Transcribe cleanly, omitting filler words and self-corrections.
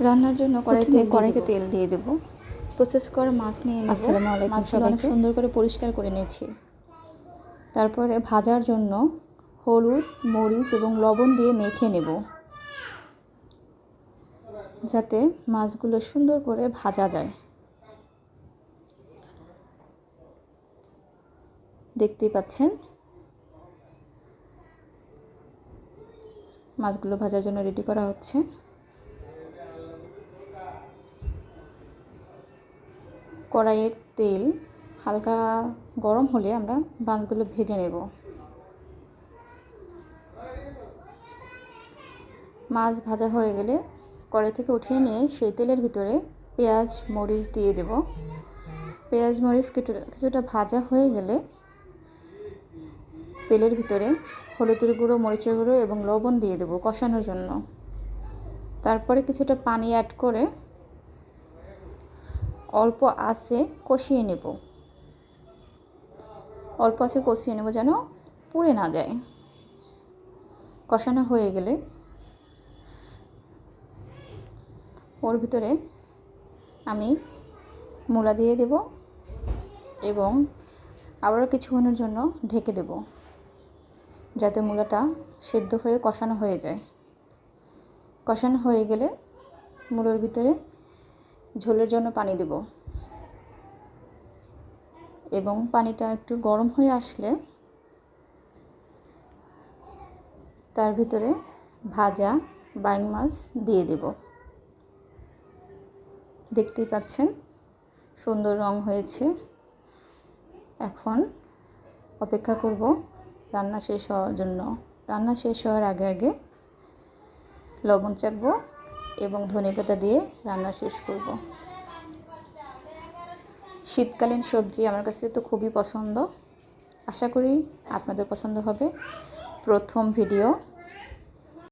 রান্নার জন্য কড়াইতে তেল দিয়ে দেব। প্রসেস করা মাছ নিয়ে নেব। আসসালামু আলাইকুম মাছগুলো অনেক সবাইকে। সুন্দর করে পরিষ্কার করে নিয়েছি। তারপরে ভাজার জন্য হলুদ, মরিচ এবং লবণ দিয়ে মেখে নেব, যাতে মাছগুলো সুন্দর করে ভাজা যায়। দেখতেই পাচ্ছেন মাছগুলো ভাজার জন্য রেডি করা হচ্ছে। কড়াইয়ের তেল হালকা গরম হলে আমরা মাছগুলো ভেজে নেব। মাছ ভাজা হয়ে গেলে কড়াই থেকে উঠিয়ে নিয়ে সেই তেলের ভিতরে পেঁয়াজ মরিচ দিয়ে দেব। পেঁয়াজ মরিচ কিছুটা ভাজা হয়ে গেলে তেলের ভিতরে হলুদের গুঁড়ো, মরিচের গুঁড়ো এবং লবণ দিয়ে দেব কষানোর জন্য। তারপরে কিছুটা পানি অ্যাড করে অল্প আঁচে কষিয়ে নেব। অল্প আঁচে কষিয়ে নেব যেন পুড়ে না যায়। কষানো হয়ে গেলে ওর ভিতরে আমি মূলা দিয়ে দেব এবং আবারও কিছুক্ষণের জন্য ঢেকে দেব, যাতে মূলাটা সেদ্ধ হয়ে কষানো হয়ে যায়। কষানো হয়ে গেলে মূলার ভিতরে ঝোলের জন্য পানি দেব এবং পানিটা একটু গরম হয়ে আসলে তার ভিতরে ভাজা বাইং মাছ দিয়ে দেব। দেখতেই পাচ্ছেন সুন্দর রং হয়েছে। এখন অপেক্ষা করব রান্না শেষ হওয়ার জন্য। রান্না শেষ হওয়ার আগে আগে লবণ চাখবো এবং ধনেপাতা দিয়ে রান্না শেষ করব। শীতকালীন সবজি আমার কাছে তো খুবই পছন্দ। আশা করি আপনাদের পছন্দ হবে। প্রথম ভিডিও